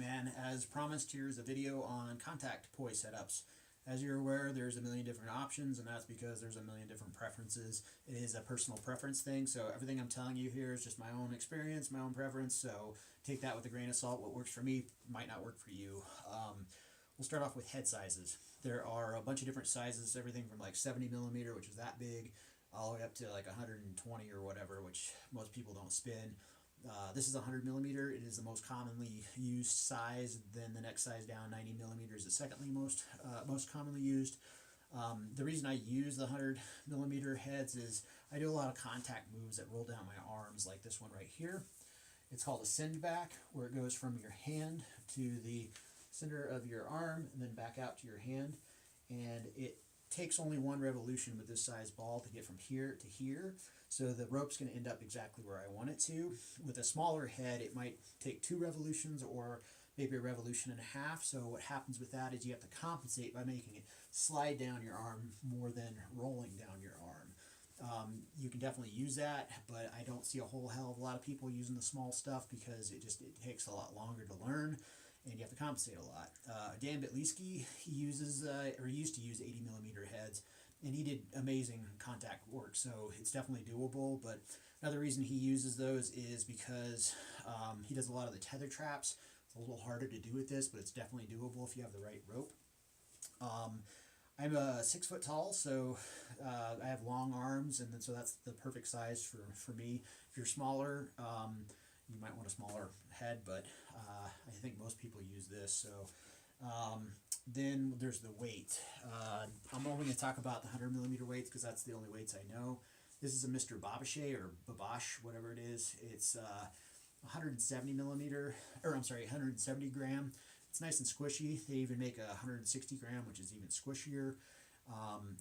and as promised, here's a video on contact poi setups. As you're aware, there's a million different options, and that's because there's a million different preferences. It is a personal preference thing, so everything I'm telling you here is just my own experience, my own preference, so take that with a grain of salt. What works for me might not work for you. We'll start off with head sizes. There are a bunch of different sizes, everything from like 70 millimeter, which is that big, all the way up to like 120 or whatever, which most people don't spin. This is 100 millimeter. It is the most commonly used size. Then the next size down, 90 millimeters, is secondly most commonly used. The reason I use the 100 millimeter heads is I do a lot of contact moves that roll down my arms, like this one right here. It's called a send back, where it goes from your hand to the center of your arm and then back out to your hand, and it takes only one revolution with this size ball to get from here to here, so the rope's going to end up exactly where I want it to. With a smaller head, it might take 2 revolutions or maybe a revolution and a half. So what happens with that is you have to compensate by making it slide down your arm more than rolling down your arm. You can definitely use that, but I don't see a whole hell of a lot of people using the small stuff because it takes a lot longer to learn, and you have to compensate a lot. Dan Bitliski, he uses, or he used to use 80 millimeter heads, and he did amazing contact work, so it's definitely doable. But another reason he uses those is because he does a lot of the tether traps. It's a little harder to do with this, but it's definitely doable if you have the right rope. I'm 6 foot tall, so I have long arms, and then so that's the perfect size for me. If you're smaller, you might want a smaller head, but I think most people use this. So then there's the weight. I'm only going to talk about the 100 millimeter weights because that's the only weights I know. This is a Mr. Babachet or Babash, whatever it is. It's 170 millimeter, or I'm sorry, 170 gram. It's nice and squishy. They even make a 160 gram, which is even squishier.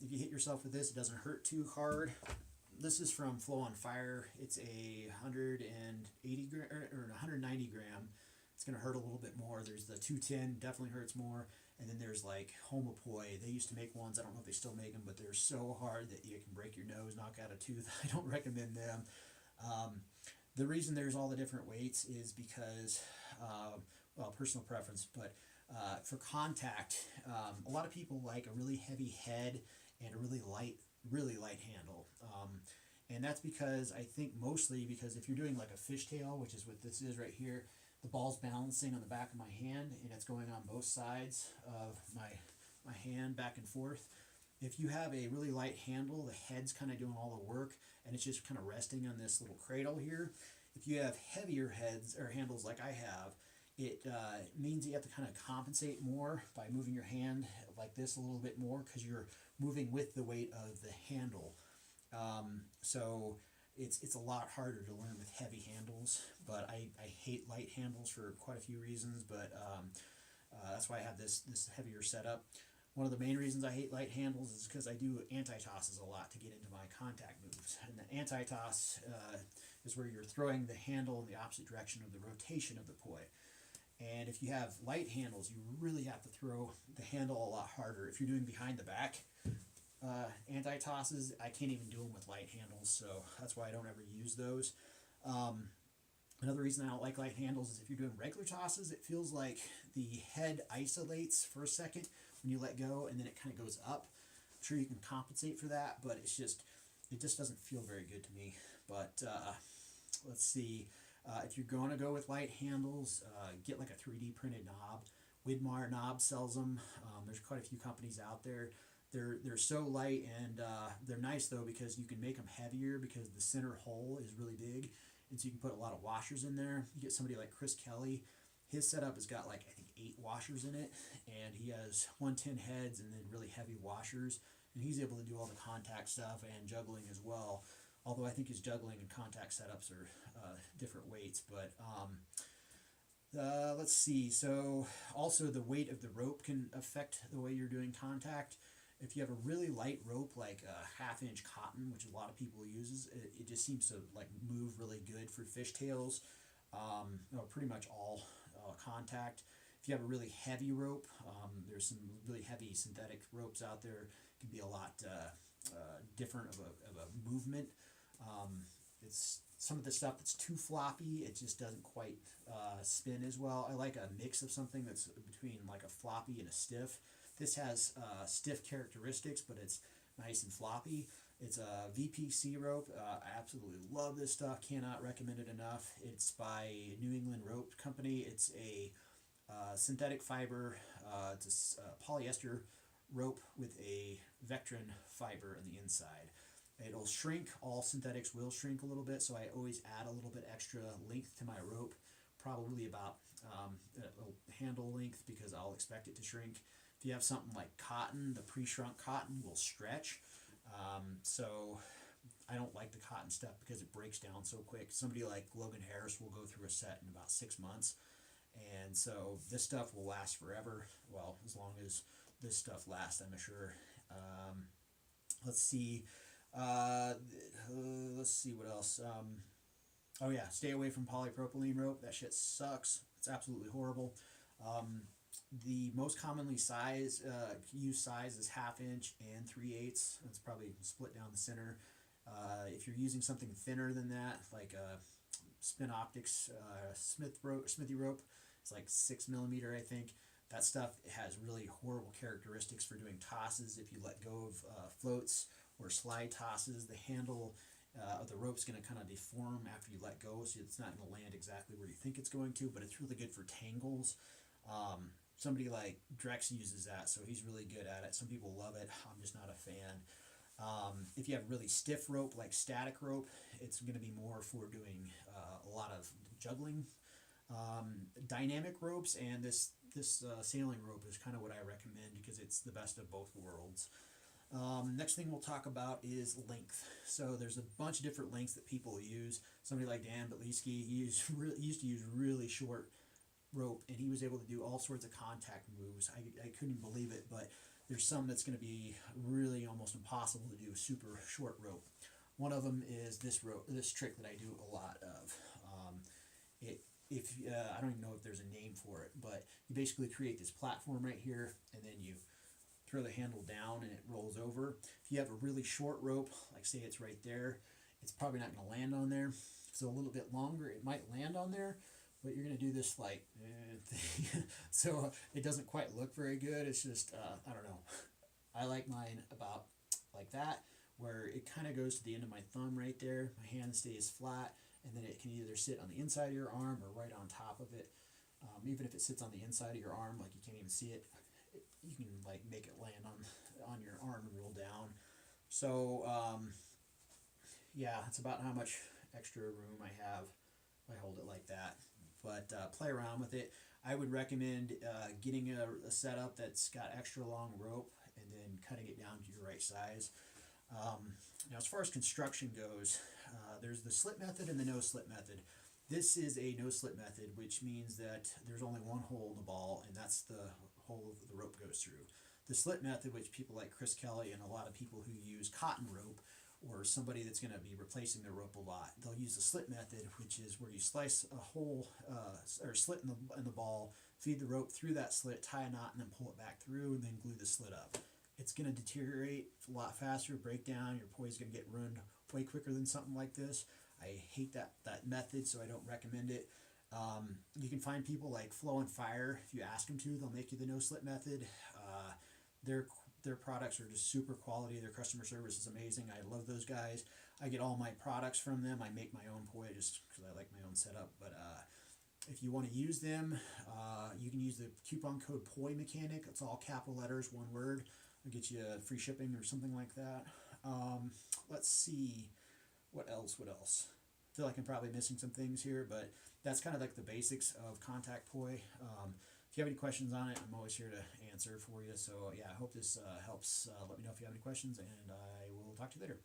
If you hit yourself with this, it doesn't hurt too hard. This is from Flow on Fire. It's a 180 gram or 190 gram. It's going to hurt a little bit more. There's the 210, definitely hurts more. And then there's like Homopoi. They used to make ones, I don't know if they still make them, but they're so hard that you can break your nose, knock out a tooth. I don't recommend them. The reason there's all the different weights is because, well, personal preference, but for contact, a lot of people like a really heavy head and a really light handle. And that's because, I think mostly because if you're doing like a fishtail, which is what this is right here, the ball's balancing on the back of my hand, and it's going on both sides of my hand back and forth. If you have a really light handle, the head's kind of doing all the work, and it's just kind of resting on this little cradle here. If you have heavier heads or handles like I have, it means you have to kind of compensate more by moving your hand like this a little bit more because you're moving with the weight of the handle. So it's a lot harder to learn with heavy handles, but I hate light handles for quite a few reasons, but that's why I have this heavier setup. One of the main reasons I hate light handles is because I do anti-tosses a lot to get into my contact moves. And the anti-toss is where you're throwing the handle in the opposite direction of the rotation of the poi. And if you have light handles, you really have to throw the handle a lot harder. If you're doing behind the back anti-tosses, I can't even do them with light handles, so that's why I don't ever use those. Another reason I don't like light handles is if you're doing regular tosses, it feels like the head isolates for a second when you let go, and then it kind of goes up. I'm sure you can compensate for that, but it just doesn't feel very good to me. But let's see. If you're going to go with light handles, get like a 3D printed knob. Widmar Knob sells them. There's quite a few companies out there. They're so light, and they're nice though because you can make them heavier because the center hole is really big, and so you can put a lot of washers in there. You get somebody like Chris Kelly. His setup has got like I think 8 washers in it, and he has 110 heads and then really heavy washers, and he's able to do all the contact stuff and juggling as well. Although I think his juggling and contact setups are different weights, but let's see. So also the weight of the rope can affect the way you're doing contact. If you have a really light rope like a 1/2 inch cotton, which a lot of people uses, it just seems to like move really good for fishtails. Pretty much all contact. If you have a really heavy rope, there's some really heavy synthetic ropes out there. It can be a lot different of a movement. It's some of the stuff that's too floppy, it just doesn't quite spin as well. I like a mix of something that's between like a floppy and a stiff. This has stiff characteristics, but it's nice and floppy. It's a VPC rope. I absolutely love this stuff. Cannot recommend it enough. It's by New England Rope Company. It's a synthetic fiber. It's a polyester rope with a Vectrin fiber on the inside. It'll shrink. All synthetics will shrink a little bit, so I always add a little bit extra length to my rope, probably about a handle length, because I'll expect it to shrink. If you have something like cotton, the pre-shrunk cotton will stretch. So I don't like the cotton stuff because it breaks down so quick. Somebody like Logan Harris will go through a set in about 6 months. And so this stuff will last forever. Well, as long as this stuff lasts, I'm sure. Let's see. Let's see what else. Oh yeah, stay away from polypropylene rope. That shit sucks. It's absolutely horrible. The most commonly used size is 1/2 inch and 3/8. It's probably split down the center. If you're using something thinner than that, like a Spin Optics Smithy rope, it's like 6 millimeter, I think. That stuff has really horrible characteristics for doing tosses. If you let go of floats or slide tosses, the handle of the rope's going to kind of deform after you let go, so it's not going to land exactly where you think it's going to, but it's really good for tangles. Somebody like Drex uses that, so he's really good at it. Some people love it. I'm just not a fan. If you have really stiff rope, like static rope, it's going to be more for doing a lot of juggling. Dynamic ropes and this sailing rope is kind of what I recommend because it's the best of both worlds. Next thing we'll talk about is length. So there's a bunch of different lengths that people use. Somebody like Dan Batliski, he used to use really short rope, and he was able to do all sorts of contact moves. I couldn't believe it, but there's some that's going to be really almost impossible to do super short rope. One of them is this trick that I do a lot of. I don't even know if there's a name for it, but you basically create this platform right here, and then you throw the handle down and it rolls over. If you have a really short rope, like say it's right there, it's probably not going to land on there. If it's a little bit longer, it might land on there, but you're going to do this like so it doesn't quite look very good. It's just I don't know. I like mine about like that, where it kind of goes to the end of my thumb right there. My hand stays flat, and then it can either sit on the inside of your arm or right on top of it. Even if it sits on the inside of your arm, like you can't even see it, you can like make it land on your arm and roll down. So yeah, that's about how much extra room I have if I hold it like that. But play around with it. I would recommend getting a setup that's got extra long rope and then cutting it down to your right size. Now, as far as construction goes, there's the slit method and the no slit method. This is a no slit method, which means that there's only one hole in the ball, and that's the hole the rope goes through. The slit method, which people like Chris Kelly and a lot of people who use cotton rope, or somebody that's going to be replacing their rope a lot, they'll use the slit method, which is where you slice a hole or slit in the ball, feed the rope through that slit, tie a knot, and then pull it back through, and then glue the slit up. It's going to deteriorate a lot faster, break down. Your poi is going to get ruined way quicker than something like this. I hate that method, so I don't recommend it. You can find people like Flow and Fire. If you ask them to, they'll make you the no slit method. Their products are just super quality. Their customer service is amazing. I love those guys. I get all my products from them. I make my own poi just because I like my own setup. But if you want to use them, you can use the coupon code POI Mechanic. It's all capital letters, one word. I'll get you free shipping or something like that. Let's see. What else? I feel like I'm probably missing some things here, but that's kind of like the basics of contact poi. If you have any questions on it, I'm always here to answer for you. So yeah, I hope this helps. Let me know if you have any questions, and I will talk to you later.